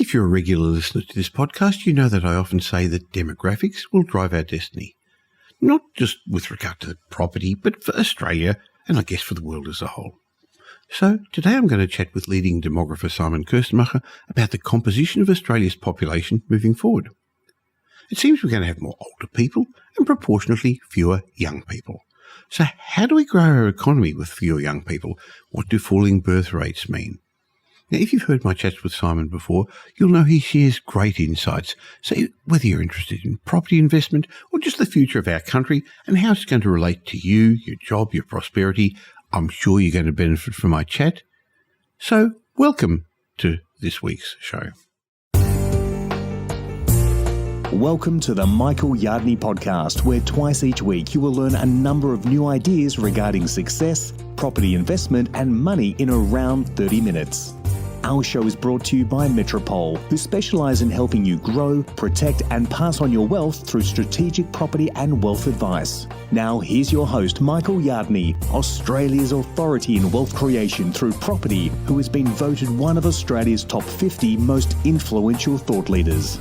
If you're a regular listener to this podcast, you know that I often say that demographics will drive our destiny. Not just with regard to property, but for Australia and I guess for the world as a whole. So today I'm going to chat with leading demographer Simon Kuestenmacher about the composition of Australia's population moving forward. It seems we're going to have more older people and proportionately fewer young people. So how do we grow our economy with fewer young people? What do falling birth rates mean? Now, if you've heard my chats with Simon before, you'll know he shares great insights. So whether you're interested in property investment or just the future of our country and how it's going to relate to you, your job, your prosperity, I'm sure you're going to benefit from my chat. So welcome to this week's show. Welcome to the Michael Yardney podcast, where twice each week you will learn a number of new ideas regarding success, property investment and money in around 30 minutes. Our show is brought to you by Metropole, who specialise in helping you grow, protect and pass on your wealth through strategic property and wealth advice. Now here's your host, Michael Yardney, Australia's authority in wealth creation through property, who has been voted one of Australia's top 50 most influential thought leaders.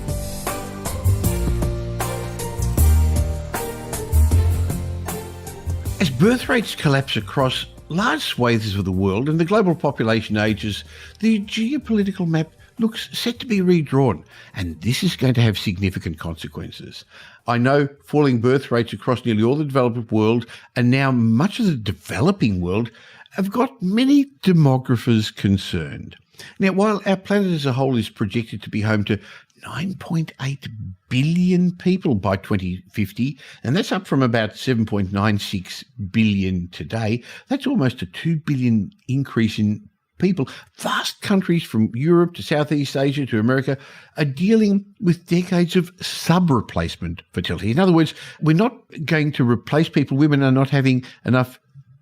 As birth rates collapse across large swathes of the world and the global population ages, the geopolitical map looks set to be redrawn, and this is going to have significant consequences. I know falling birth rates across nearly all the developed world and now much of the developing world have got many demographers concerned. Now, while our planet as a whole is projected to be home to 9.8 billion people by 2050, and that's up from about 7.96 billion today. That's almost a 2 billion increase in people. Vast countries from Europe to Southeast Asia to America are dealing with decades of sub-replacement fertility. In other words, we're not going to replace people. Women are not having enough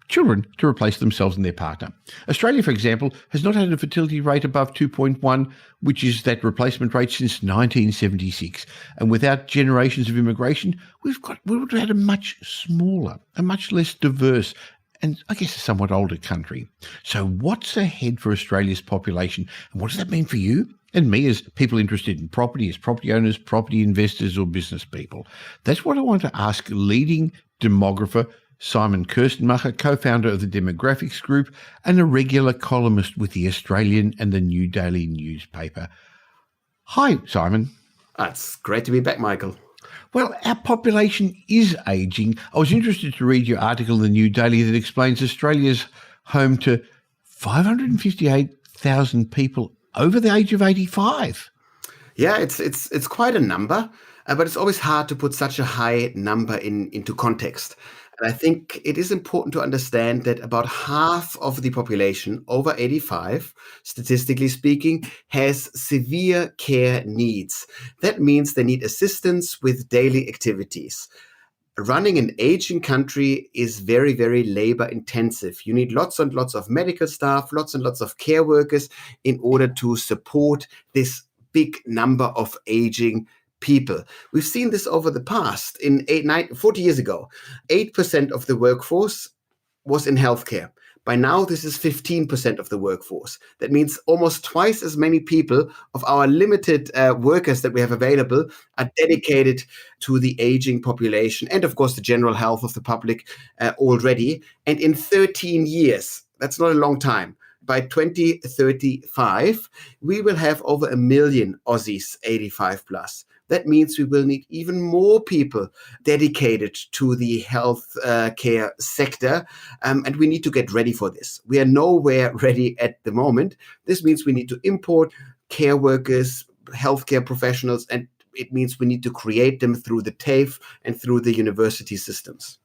children to replace themselves and their partner. Australia, for example, has not had a fertility rate above 2.1, which is that replacement rate since 1976. And without generations of immigration, we would have had a much smaller, a much less diverse, and I guess a somewhat older country. So what's ahead for Australia's population? And what does that mean for you and me as people interested in property, as property owners, property investors or business people? That's what I want to ask leading demographer Simon Kuestenmacher, co-founder of the Demographics Group and a regular columnist with the Australian and the New Daily newspaper. Hi, Simon. It's great to be back, Michael. Well, our population is ageing. I was interested to read your article in the New Daily that explains Australia's home to 558,000 people over the age of 85. Yeah, it's quite a number, but it's always hard to put such a high number into context. And I think it is important to understand that about half of the population over 85, statistically speaking, has severe care needs. That means they need assistance with daily activities. Running an aging country is very, very labor intensive. You need lots and lots of medical staff, lots and lots of care workers in order to support this big number of aging people. We've seen this over the past. 40 years ago, 8% of the workforce was in healthcare. By now, this is 15% of the workforce. That means almost twice as many people of our limited workers that we have available are dedicated to the aging population and, of course, the general health of the public already. And in 13 years, that's not a long time, by 2035, we will have over 1 million Aussies 85 plus. That means we will need even more people dedicated to the health care sector, and we need to get ready for this. We are nowhere ready at the moment. This means we need to import care workers, healthcare professionals, and it means we need to create them through the TAFE and through the university systems.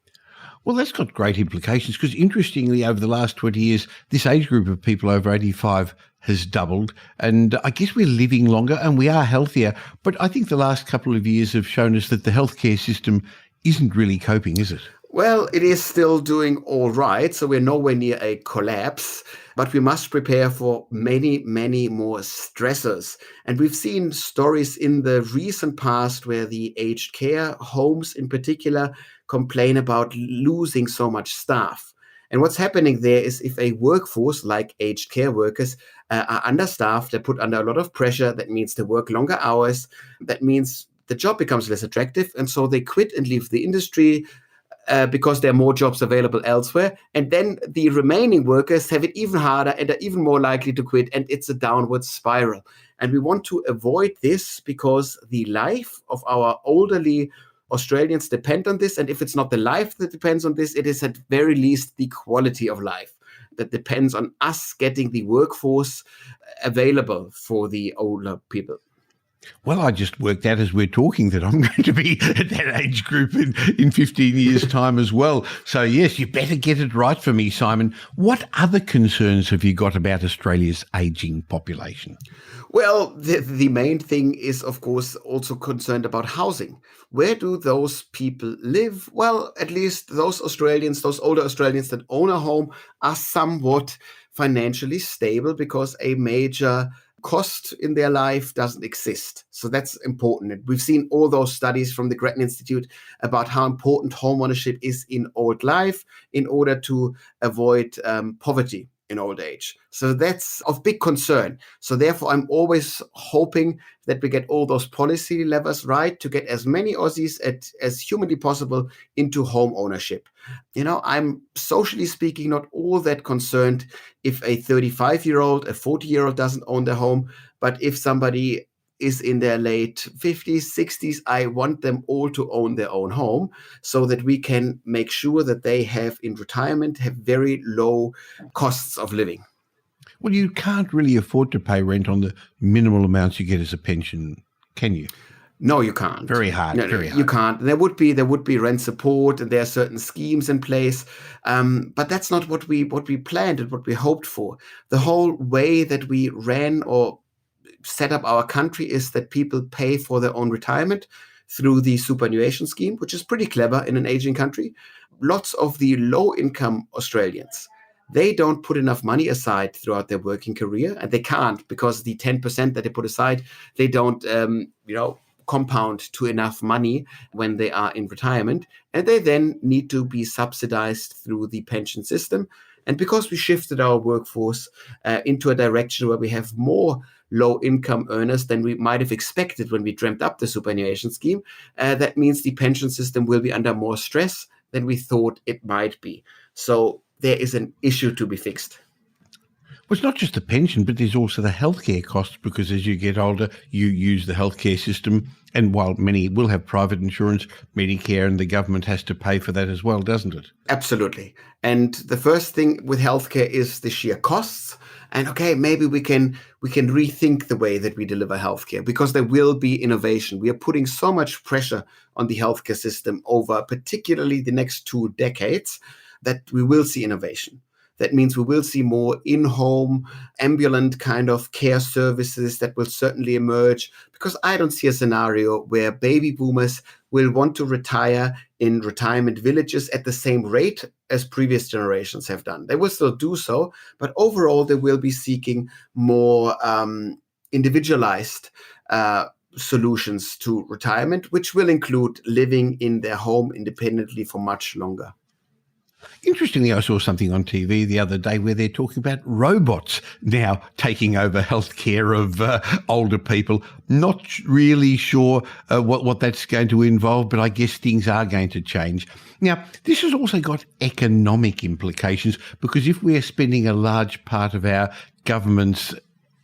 Well, that's got great implications because, interestingly, over the last 20 years, this age group of people over 85 has doubled. And I guess we're living longer and we are healthier. But I think the last couple of years have shown us that the healthcare system isn't really coping, is it? Well, it is still doing all right. So we're nowhere near a collapse, but we must prepare for many, many more stressors. And we've seen stories in the recent past where the aged care homes in particular complain about losing so much staff. And what's happening there is if a workforce like aged care workers are understaffed, they're put under a lot of pressure. That means they work longer hours. That means the job becomes less attractive. And so they quit and leave the industry because there are more jobs available elsewhere. And then the remaining workers have it even harder and are even more likely to quit. And it's a downward spiral. And we want to avoid this because the life of our elderly Australians depend on this. And if it's not the life that depends on this, it is at very least the quality of life that depends on us getting the workforce available for the older people. Well, I just worked out as we're talking that I'm going to be at that age group in 15 years' time as well. So, yes, you better get it right for me, Simon. What other concerns have you got about Australia's ageing population? Well, the main thing is, of course, also concerned about housing. Where do those people live? Well, at least those Australians, those older Australians that own a home are somewhat financially stable because a major cost in their life doesn't exist. So that's important. And we've seen all those studies from the Grattan Institute about how important home ownership is in old life in order to avoid poverty in old age. So that's of big concern. So therefore, I'm always hoping that we get all those policy levers right to get as many Aussies as humanly possible into home ownership. I'm socially speaking not all that concerned if a 35-year-old, a 40-year-old doesn't own their home, but if somebody is in their late 50s, 60s, I want them all to own their own home so that we can make sure that they have in retirement have very low costs of living. Well, you can't really afford to pay rent on the minimal amounts you get as a pension, can you? No, you can't. Very hard. No, very hard. You can't. There would be rent support, and there are certain schemes in place, but that's not what we planned and what we hoped for. The whole way that we ran or set up our country is that people pay for their own retirement through the superannuation scheme, which is pretty clever in an aging country. Lots of the low-income Australians, they don't put enough money aside throughout their working career, and they can't because the 10% that they put aside, they don't, compound to enough money when they are in retirement, and they then need to be subsidized through the pension system. And because we shifted our workforce into a direction where we have more low-income earners than we might have expected when we dreamt up the superannuation scheme, that means the pension system will be under more stress than we thought it might be. So there is an issue to be fixed. Well, it's not just the pension, but there's also the healthcare costs because as you get older, you use the healthcare system. And while many will have private insurance, Medicare and the government has to pay for that as well, doesn't it? Absolutely. And the first thing with healthcare is the sheer costs. And okay, maybe we can rethink the way that we deliver healthcare because there will be innovation. We are putting so much pressure on the healthcare system over particularly the next 2 decades that we will see innovation. That means we will see more in-home, ambulant kind of care services that will certainly emerge because I don't see a scenario where baby boomers will want to retire in retirement villages at the same rate as previous generations have done. They will still do so, but overall they will be seeking more individualized solutions to retirement, which will include living in their home independently for much longer. Interestingly, I saw something on TV the other day where they're talking about robots now taking over healthcare of older people. Not really sure what that's going to involve, but I guess things are going to change. Now, this has also got economic implications because if we're spending a large part of our government's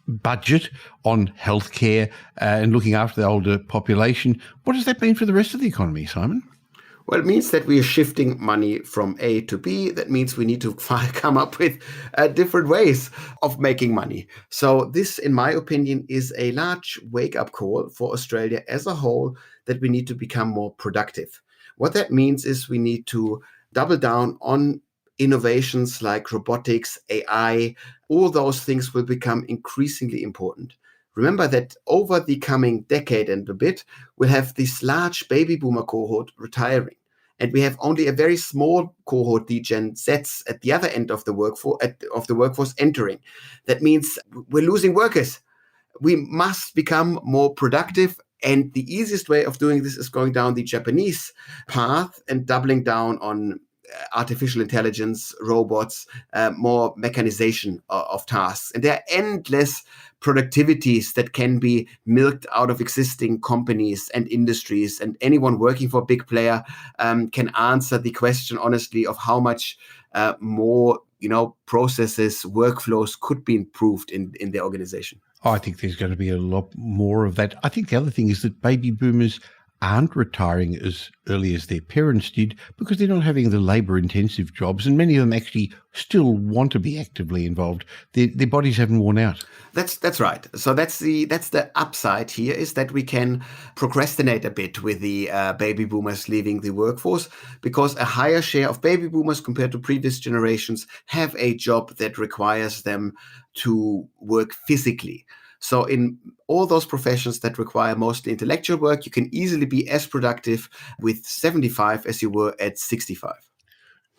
budget on healthcare and looking after the older population, what does that mean for the rest of the economy, Simon? Well, it means that we are shifting money from A to B. That means we need to come up with different ways of making money. So this, in my opinion, is a large wake-up call for Australia as a whole that we need to become more productive. What that means is we need to double down on innovations like robotics, AI. All those things will become increasingly important. Remember that over the coming decade and a bit, we'll have this large baby boomer cohort retiring. And we have only a very small cohort, the Gen Zs, at the other end of the workforce entering. That means we're losing workers. We must become more productive. And the easiest way of doing this is going down the Japanese path and doubling down on artificial intelligence, robots, more mechanization of tasks. And there are endless productivities that can be milked out of existing companies and industries. And anyone working for a big player can answer the question honestly of how much more processes, workflows could be improved in their organization. I think there's going to be a lot more of that. I think the other thing is that baby boomers aren't retiring as early as their parents did because they're not having the labour-intensive jobs, and many of them actually still want to be actively involved. Their bodies haven't worn out. That's right. So that's the upside here, is that we can procrastinate a bit with the baby boomers leaving the workforce, because a higher share of baby boomers compared to previous generations have a job that requires them to work physically. So in all those professions that require mostly intellectual work, you can easily be as productive with 75 as you were at 65.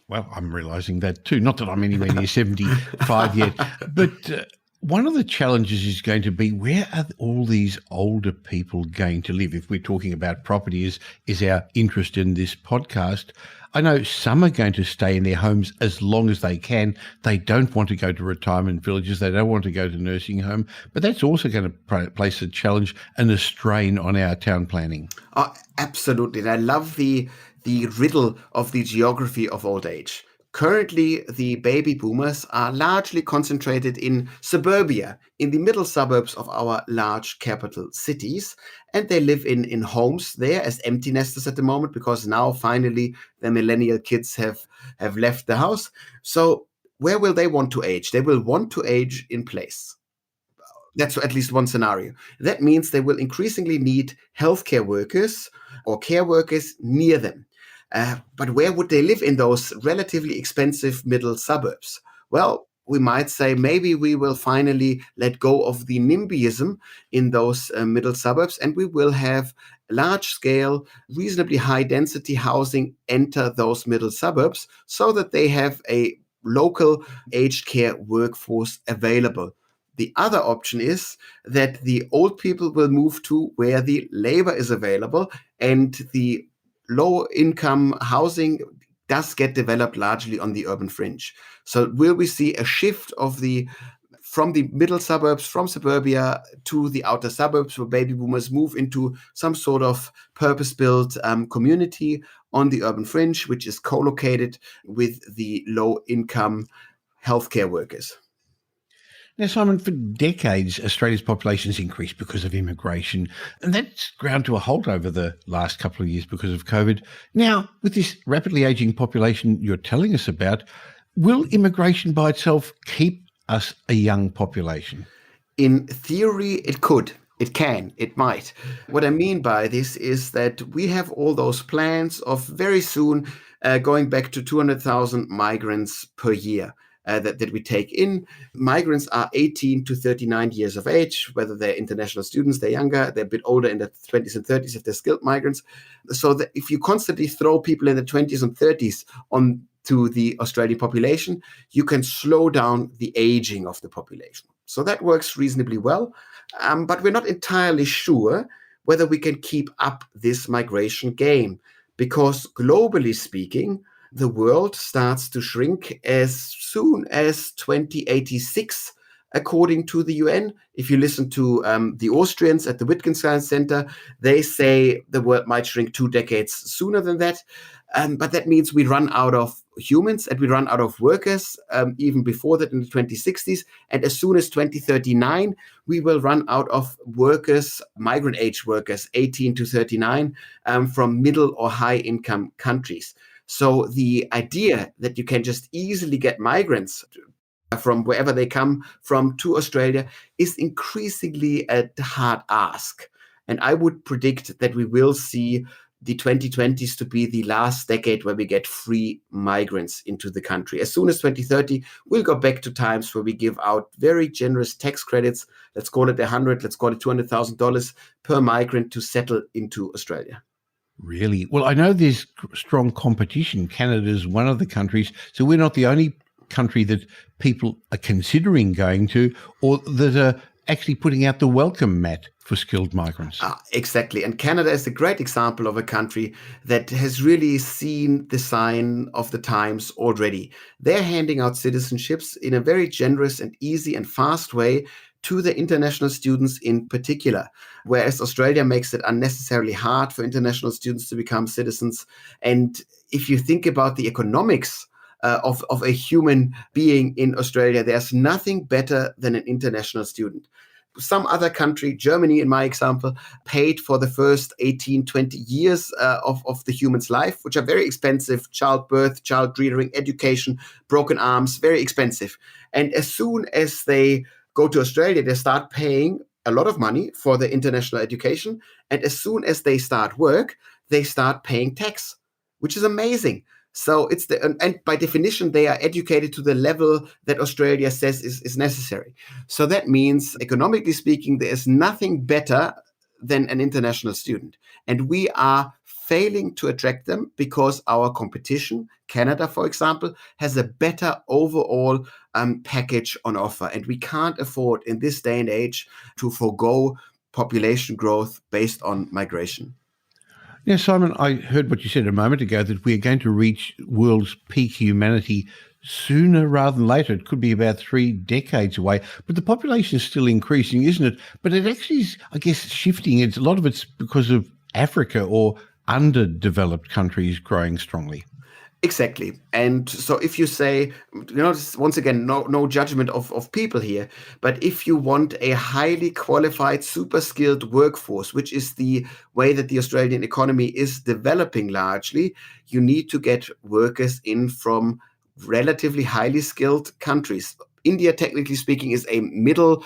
Well, I'm realising that too. Not that I'm anywhere near 75 yet. But one of the challenges is going to be, where are all these older people going to live? If we're talking about property is our interest in this podcast. I know some are going to stay in their homes as long as they can. They don't want to go to retirement villages. They don't want to go to nursing home. But that's also going to place a challenge and a strain on our town planning. Oh, absolutely. And I love the riddle of the geography of old age. Currently, the baby boomers are largely concentrated in suburbia, in the middle suburbs of our large capital cities. And they live in homes there as empty nesters at the moment, because now finally the millennial kids have left the house. So where will they want to age? They will want to age in place. That's at least one scenario. That means they will increasingly need healthcare workers or care workers near them. But where would they live in those relatively expensive middle suburbs? Well, we might say maybe we will finally let go of the NIMBYism in those middle suburbs, and we will have large-scale, reasonably high-density housing enter those middle suburbs so that they have a local aged care workforce available. The other option is that the old people will move to where the labor is available, and the low-income housing does get developed largely on the urban fringe. So will we see a shift from the middle suburbs, from suburbia to the outer suburbs, where baby boomers move into some sort of purpose-built community on the urban fringe, which is co-located with the low-income healthcare workers? Now, Simon, for decades, Australia's population has increased because of immigration, and that's ground to a halt over the last couple of years because of COVID. Now, with this rapidly ageing population you're telling us about, will immigration by itself keep us a young population? In theory, it could. It can. It might. What I mean by this is that we have all those plans of very soon going back to 200,000 migrants per year. That we take in. Migrants are 18 to 39 years of age, whether they're international students, they're younger, they're a bit older in their 20s and 30s if they're skilled migrants. So that if you constantly throw people in the 20s and 30s on to the Australian population, you can slow down the aging of the population. So that works reasonably well, but we're not entirely sure whether we can keep up this migration game, because globally speaking, the world starts to shrink as soon as 2086, according to the UN. If you listen to the Austrians at the Wittgenstein Center, they say the world might shrink 2 decades sooner than that. But that means we run out of humans and we run out of workers even before that in the 2060s. And as soon as 2039, we will run out of workers, migrant age workers, 18 to 39, from middle or high income countries. So the idea that you can just easily get migrants from wherever they come from to Australia is increasingly a hard ask. And I would predict that we will see the 2020s to be the last decade where we get free migrants into the country. As soon as 2030, we'll go back to times where we give out very generous tax credits. Let's call it let's call it $200,000 per migrant to settle into Australia. Really? Well, I know there's strong competition. Canada's one of the countries, so we're not the only country that people are considering going to, or that are actually putting out the welcome mat for skilled migrants. Exactly. And Canada is a great example of a country that has really seen the sign of the times already. They're handing out citizenships in a very generous and easy and fast way to the international students in particular, whereas Australia makes it unnecessarily hard for international students to become citizens. And if you think about the economics of a human being in Australia, there's nothing better than an international student. Some other country, Germany in my example, paid for the first 18, 20 years of the human's life, which are very expensive: childbirth, child rearing, education, broken arms, very expensive. And as soon as they go to Australia, they start paying a lot of money for the international education. And as soon as they start work, they start paying tax, which is amazing. So and by definition, they are educated to the level that Australia says is necessary. So that means, economically speaking, there is nothing better than an international student. And we are failing to attract them because our competition, Canada, for example, has a better overall package on offer. And we can't afford in this day and age to forego population growth based on migration. Now, Simon, I heard what you said a moment ago, that we're going to reach world's peak humanity sooner rather than later. It could be about 3 decades away, but the population is still increasing, isn't it? But it actually is, I guess, shifting. A lot of it's because of Africa or underdeveloped countries growing strongly. Exactly. And so if you say, once again, no judgment of people here, but if you want a highly qualified, super skilled workforce, which is the way that the Australian economy is developing largely, you need to get workers in from relatively highly skilled countries. India, technically speaking, is a middle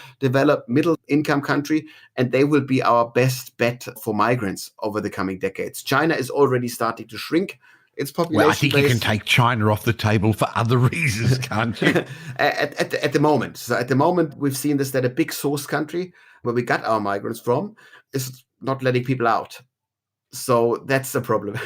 income country, and they will be our best bet for migrants over the coming decades. China is already starting to shrink its population. Well, I think you can take China off the table for other reasons, can't you? at the moment. So at the moment, we've seen this, that a big source country where we got our migrants from is not letting people out. So that's a problem.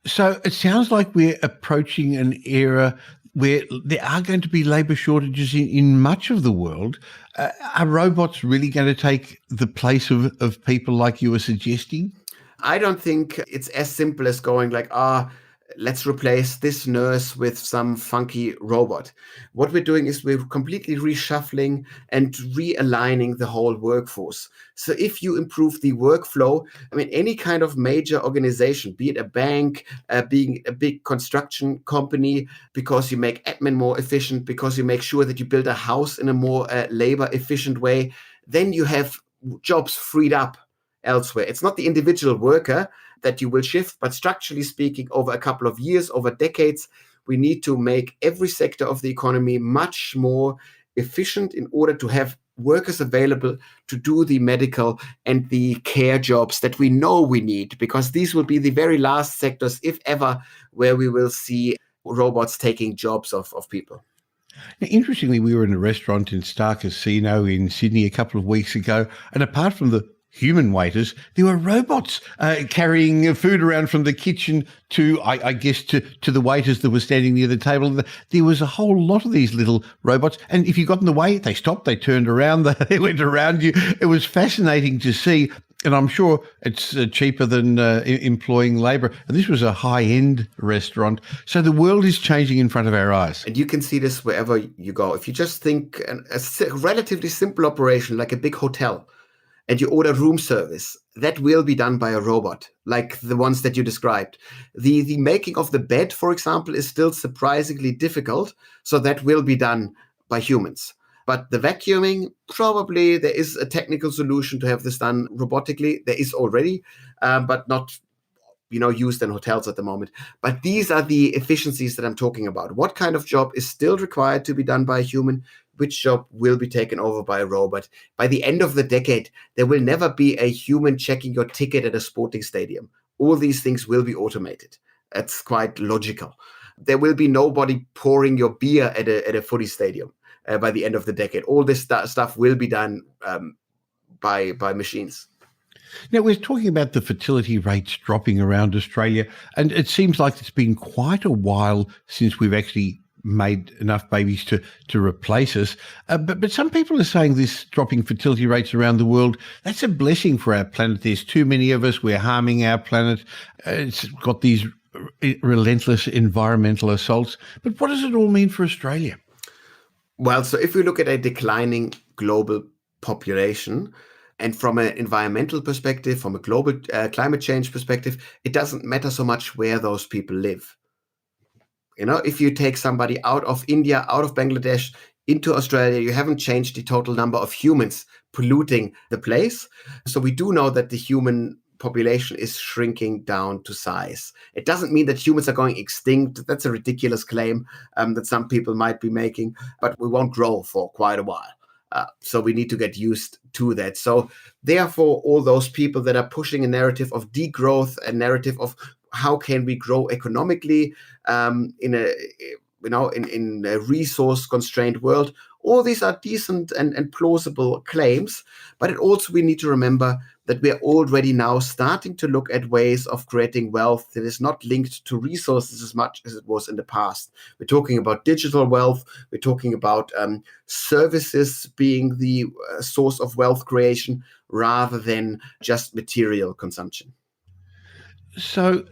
So it sounds like we're approaching an era where there are going to be labour shortages in much of the world. Are robots really going to take the place of people like you were suggesting? I don't think it's as simple as going like, let's replace this nurse with some funky robot. What we're doing is we're completely reshuffling and realigning the whole workforce. So if you improve the workflow, any kind of major organization, be it a bank, being a big construction company, because you make admin more efficient, because you make sure that you build a house in a more labor efficient way, then you have jobs freed up elsewhere. It's not the individual worker that you will shift, but structurally speaking, over a couple of years, over decades, we need to make every sector of the economy much more efficient in order to have workers available to do the medical and the care jobs that we know we need, because these will be the very last sectors, if ever, where we will see robots taking jobs of people. Now, interestingly, we were in a restaurant in Star Casino in Sydney a couple of weeks ago, and apart from the human waiters, there were robots carrying food around from the kitchen to, I guess, to the waiters that were standing near the table. There was a whole lot of these little robots, and if you got in the way, they stopped, they turned around, they went around you. It was fascinating to see, and I'm sure it's cheaper than employing labour. And this was a high-end restaurant, so the world is changing in front of our eyes. And you can see this wherever you go. If you just think a relatively simple operation like a big hotel, and you order room service, that will be done by a robot, like the ones that you described. The making of the bed, for example, is still surprisingly difficult, so that will be done by humans. But the vacuuming, probably there is a technical solution to have this done robotically. There is already, but not used in hotels at the moment. But these are the efficiencies that I'm talking about. What kind of job is still required to be done by a human? Which job will be taken over by a robot? By the end of the decade, there will never be a human checking your ticket at a sporting stadium. All these things will be automated. That's quite logical. There will be nobody pouring your beer at a footy stadium by the end of the decade. All this stuff will be done by machines. Now, we're talking about the fertility rates dropping around Australia, and it seems like it's been quite a while since we've actually made enough babies to replace us. But some people are saying this dropping fertility rates around the world, that's a blessing for our planet. There's too many of us. We're harming our planet. It's got these relentless environmental assaults. But what does it all mean for Australia? Well, so if we look at a declining global population, and from an environmental perspective, from a global climate change perspective, it doesn't matter so much where those people live. If you take somebody out of India, out of Bangladesh, into Australia, you haven't changed the total number of humans polluting the place. So we do know that the human population is shrinking down to size. It doesn't mean that humans are going extinct. That's a ridiculous claim that some people might be making, but we won't grow for quite a while. So we need to get used to that. So therefore, all those people that are pushing a narrative of degrowth, a narrative of how can we grow economically in a resource-constrained world, all these are decent and plausible claims. But we need to remember that we are already now starting to look at ways of creating wealth that is not linked to resources as much as it was in the past. We're talking about digital wealth. We're talking about services being the source of wealth creation rather than just material consumption. So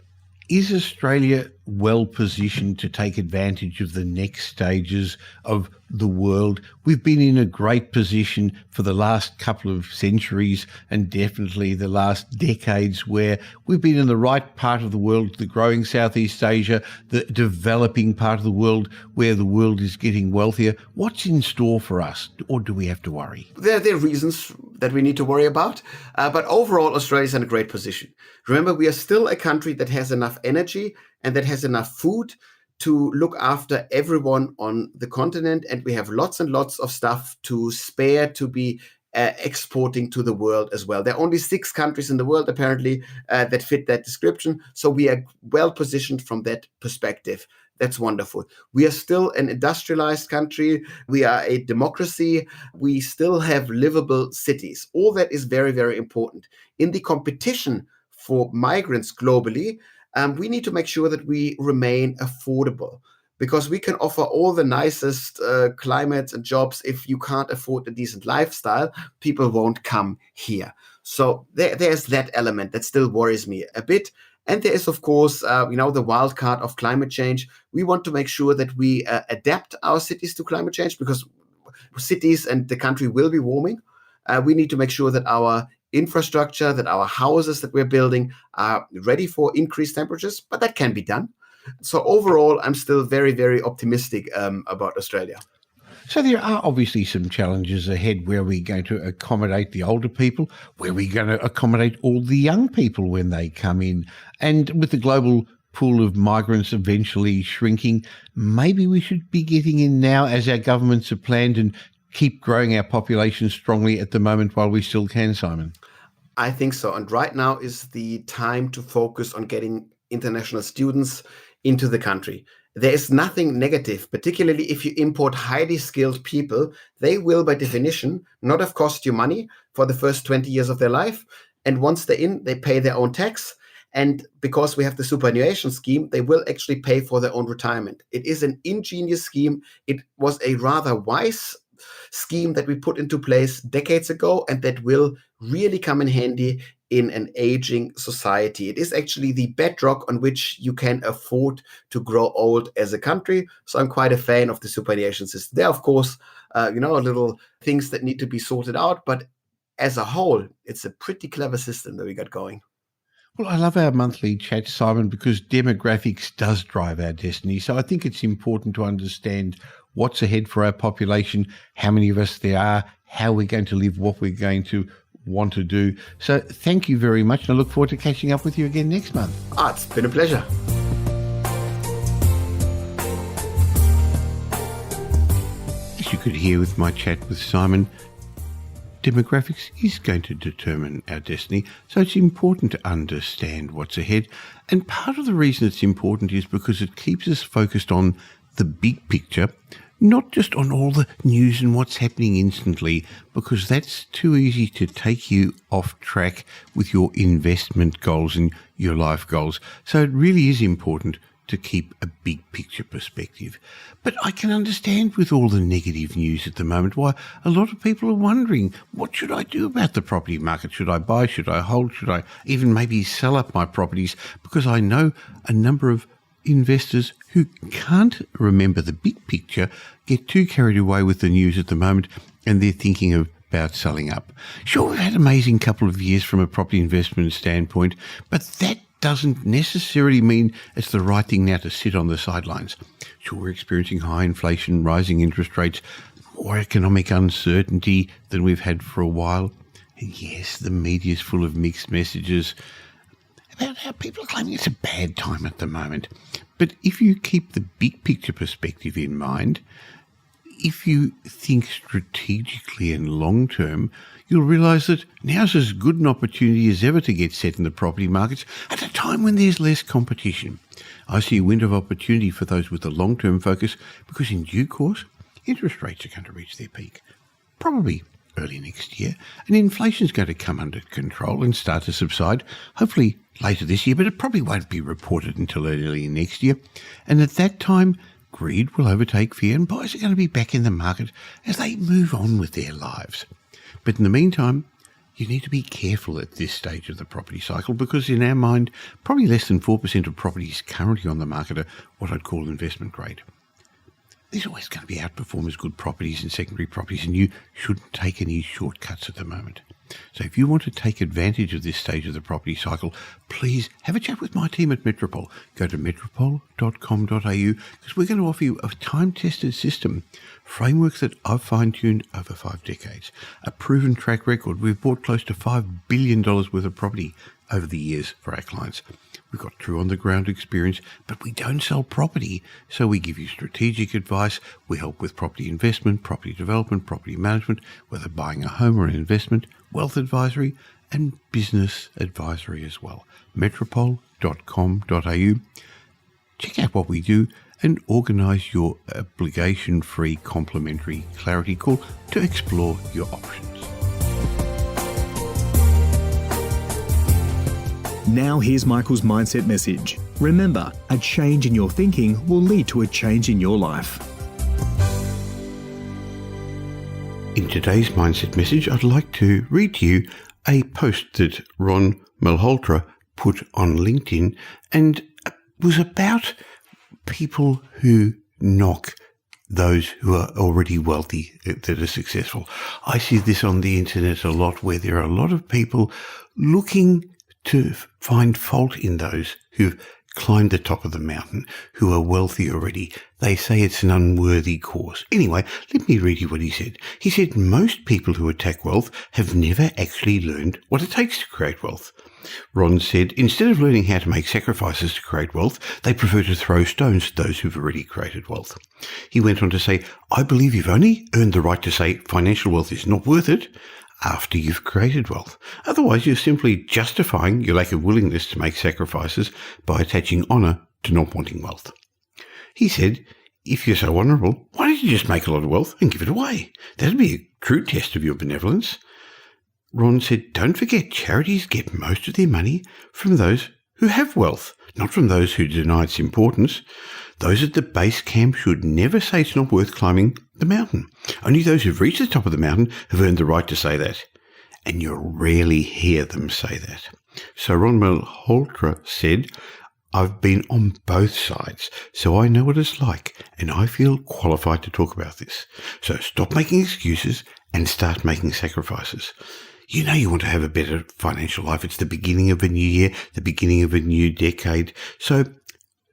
is Australia well positioned to take advantage of the next stages of the world? We've been in a great position for the last couple of centuries and definitely the last decades, where we've been in the right part of the world, the growing Southeast Asia, the developing part of the world where the world is getting wealthier. What's in store for us, or do we have to worry? There are reasons that we need to worry about, but overall, Australia's in a great position. Remember, we are still a country that has enough energy and that has enough food to look after everyone on the continent. And we have lots and lots of stuff to spare to be exporting to the world as well. There are only 6 countries in the world, apparently, that fit that description. So we are well positioned from that perspective. That's wonderful. We are still an industrialized country. We are a democracy. We still have livable cities. All that is very, very important. In the competition for migrants globally, we need to make sure that we remain affordable, because we can offer all the nicest climates and jobs. If you can't afford a decent lifestyle, people won't come here. So there's that element that still worries me a bit. And there is, of course, the wild card of climate change. We want to make sure that we adapt our cities to climate change, because cities and the country will be warming. We need to make sure that our infrastructure, that our houses that we're building are ready for increased temperatures, but that can be done. So overall, I'm still very, very optimistic about Australia. So there are obviously some challenges ahead. Where are we going to accommodate the older people? Where are we going to accommodate all the young people when they come in? And with the global pool of migrants eventually shrinking, maybe we should be getting in now as our governments have planned and keep growing our population strongly at the moment while we still can, Simon? I think so. And right now is the time to focus on getting international students into the country. There is nothing negative, particularly if you import highly skilled people. They will, by definition, not have cost you money for the first 20 years of their life. And once they're in, they pay their own tax. And because we have the superannuation scheme, they will actually pay for their own retirement. It is an ingenious scheme. It was a rather wise scheme that we put into place decades ago, and that will really come in handy in an aging society. It is actually the bedrock on which you can afford to grow old as a country. So I'm quite a fan of the superannuation system. There are, of course, little things that need to be sorted out, but as a whole, it's a pretty clever system that we got going. Well, I love our monthly chat, Simon, because demographics does drive our destiny. So I think it's important to understand what's ahead for our population, how many of us there are, how we're going to live, what we're going to want to do. So thank you very much, and I look forward to catching up with you again next month. It's been a pleasure. As you could hear with my chat with Simon, demographics is going to determine our destiny, so it's important to understand what's ahead. And part of the reason it's important is because it keeps us focused on the big picture, not just on all the news and what's happening instantly, because that's too easy to take you off track with your investment goals and your life goals. So it really is important to keep a big picture perspective. But I can understand with all the negative news at the moment why a lot of people are wondering, what should I do about the property market? Should I buy? Should I hold? Should I even maybe sell up my properties? Because I know a number of investors who can't remember the big picture get too carried away with the news at the moment, and they're thinking about selling up. Sure, we've had an amazing couple of years from a property investment standpoint, but that doesn't necessarily mean it's the right thing now to sit on the sidelines. Sure, we're experiencing high inflation, rising interest rates, more economic uncertainty than we've had for a while. And yes, the media is full of mixed messages about how people are claiming it's a bad time at the moment. But if you keep the big picture perspective in mind, if you think strategically and long term, you'll realise that now's as good an opportunity as ever to get set in the property markets at a time when there's less competition. I see a window of opportunity for those with a long-term focus because in due course, interest rates are going to reach their peak, probably early next year, and inflation's going to come under control and start to subside, hopefully later this year, but it probably won't be reported until early next year. And at that time, greed will overtake fear and buyers are going to be back in the market as they move on with their lives. But in the meantime, you need to be careful at this stage of the property cycle because in our mind, probably less than 4% of properties currently on the market are what I'd call investment grade. There's always going to be outperformers, good properties and secondary properties, and you shouldn't take any shortcuts at the moment. So if you want to take advantage of this stage of the property cycle, please have a chat with my team at Metropole. Go to metropole.com.au because we're going to offer you a time-tested system, framework that I've fine-tuned over 5 decades, a proven track record. We've bought close to $5 billion worth of property over the years for our clients. We've got true on-the-ground experience, but we don't sell property, so we give you strategic advice. We help with property investment, property development, property management, whether buying a home or an investment, wealth advisory, and business advisory as well. Metropole.com.au. Check out what we do and organise your obligation-free complimentary clarity call to explore your options. Now here's Michael's mindset message. Remember, a change in your thinking will lead to a change in your life. In today's mindset message, I'd like to read to you a post that Ron Malhotra put on LinkedIn, and it was about people who knock those who are already wealthy, that are successful. I see this on the internet a lot, where there are a lot of people looking to find fault in those who've climbed the top of the mountain, who are wealthy already. They say it's an unworthy cause. Anyway, let me read you what he said. He said, most people who attack wealth have never actually learned what it takes to create wealth. Ron said, instead of learning how to make sacrifices to create wealth, they prefer to throw stones at those who've already created wealth. He went on to say, I believe you've only earned the right to say financial wealth is not worth it after you've created wealth. Otherwise, you're simply justifying your lack of willingness to make sacrifices by attaching honour to not wanting wealth. He said, if you're so honourable, why don't you just make a lot of wealth and give it away? That'd be a true test of your benevolence. Ron said, don't forget, charities get most of their money from those who have wealth, not from those who deny its importance. Those at the base camp should never say it's not worth climbing the mountain. Only those who've reached the top of the mountain have earned the right to say that. And you'll rarely hear them say that. So Ron Malhotra said, I've been on both sides, so I know what it's like, and I feel qualified to talk about this. So stop making excuses and start making sacrifices. You know you want to have a better financial life. It's the beginning of a new year, the beginning of a new decade. So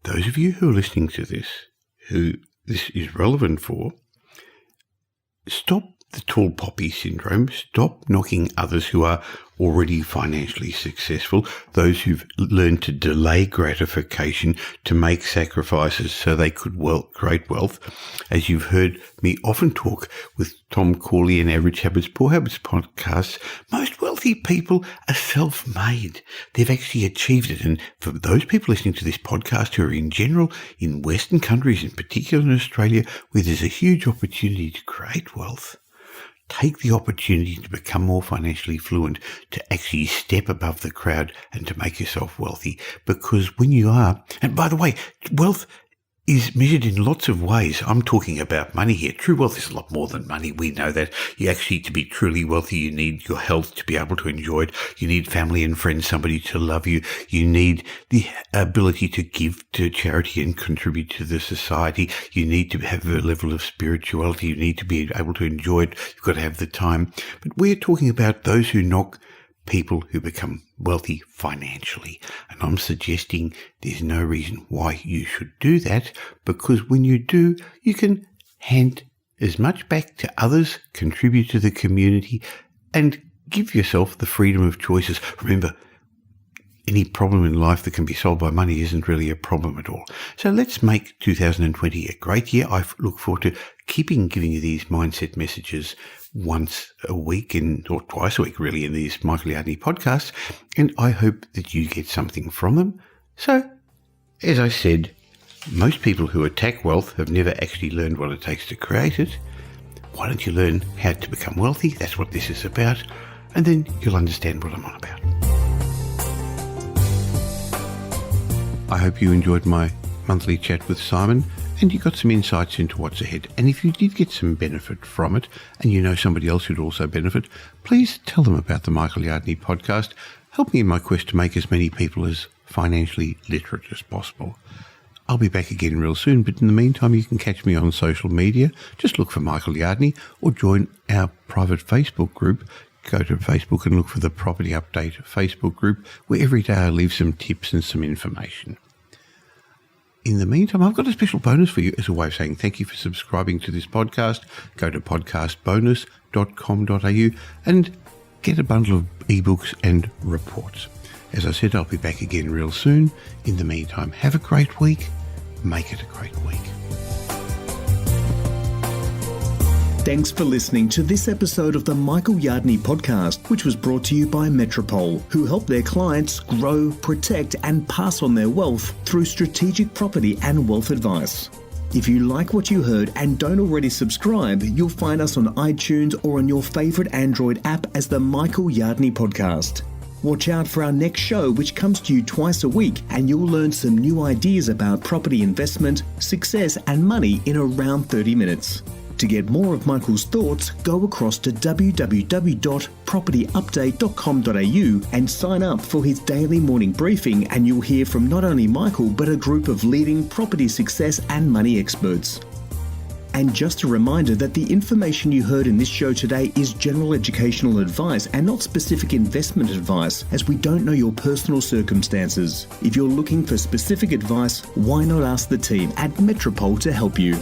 those of you who are listening to this, who this is relevant for, stop the tall poppy syndrome. Stop knocking others who are already financially successful, those who've learned to delay gratification, to make sacrifices so they could create wealth. As you've heard me often talk with Tom Corley and Average Habits, Poor Habits podcasts, most wealthy people are self-made. They've actually achieved it. And for those people listening to this podcast who are in general in Western countries, in particular in Australia, where there's a huge opportunity to create wealth, take the opportunity to become more financially fluent, to actually step above the crowd and to make yourself wealthy. Because when you are, and by the way, wealth is measured in lots of ways. I'm talking about money here. True wealth is a lot more than money. We know that. You actually, to be truly wealthy, you need your health to be able to enjoy it. You need family and friends, somebody to love you. You need the ability to give to charity and contribute to the society. You need to have a level of spirituality. You need to be able to enjoy it. You've got to have the time. But we're talking about those who knock people who become wealthy financially. And I'm suggesting there's no reason why you should do that, because when you do, you can hand as much back to others, contribute to the community, and give yourself the freedom of choices. Remember, any problem in life that can be solved by money isn't really a problem at all. So let's make 2020 a great year. I look forward to giving you these mindset messages once a week or twice a week really in these Michael Yardney podcasts. And I hope that you get something from them. So, as I said, most people who attack wealth have never actually learned what it takes to create it. Why don't you learn how to become wealthy? That's what this is about. And then you'll understand what I'm on about. I hope you enjoyed my monthly chat with Simon and you got some insights into what's ahead. And if you did get some benefit from it and you know somebody else who'd also benefit, please tell them about the Michael Yardney podcast. Help me in my quest to make as many people as financially literate as possible. I'll be back again real soon, but in the meantime, you can catch me on social media. Just look for Michael Yardney or join our private Facebook group. Go to Facebook and look for the Property Update Facebook group, where every day I leave some tips and some information. In the meantime, I've got a special bonus for you as a way of saying thank you for subscribing to this podcast. Go to podcastbonus.com.au and get a bundle of ebooks and reports. As I said, I'll be back again real soon. In the meantime, have a great week. Make it a great week. Thanks for listening to this episode of the Michael Yardney podcast, which was brought to you by Metropole, who help their clients grow, protect, and pass on their wealth through strategic property and wealth advice. If you like what you heard and don't already subscribe, you'll find us on iTunes or on your favourite Android app as the Michael Yardney podcast. Watch out for our next show, which comes to you twice a week, and you'll learn some new ideas about property investment, success, and money in around 30 minutes. To get more of Michael's thoughts, go across to www.propertyupdate.com.au and sign up for his daily morning briefing, and you'll hear from not only Michael but a group of leading property success and money experts. And just a reminder that the information you heard in this show today is general educational advice and not specific investment advice, as we don't know your personal circumstances. If you're looking for specific advice, why not ask the team at Metropole to help you?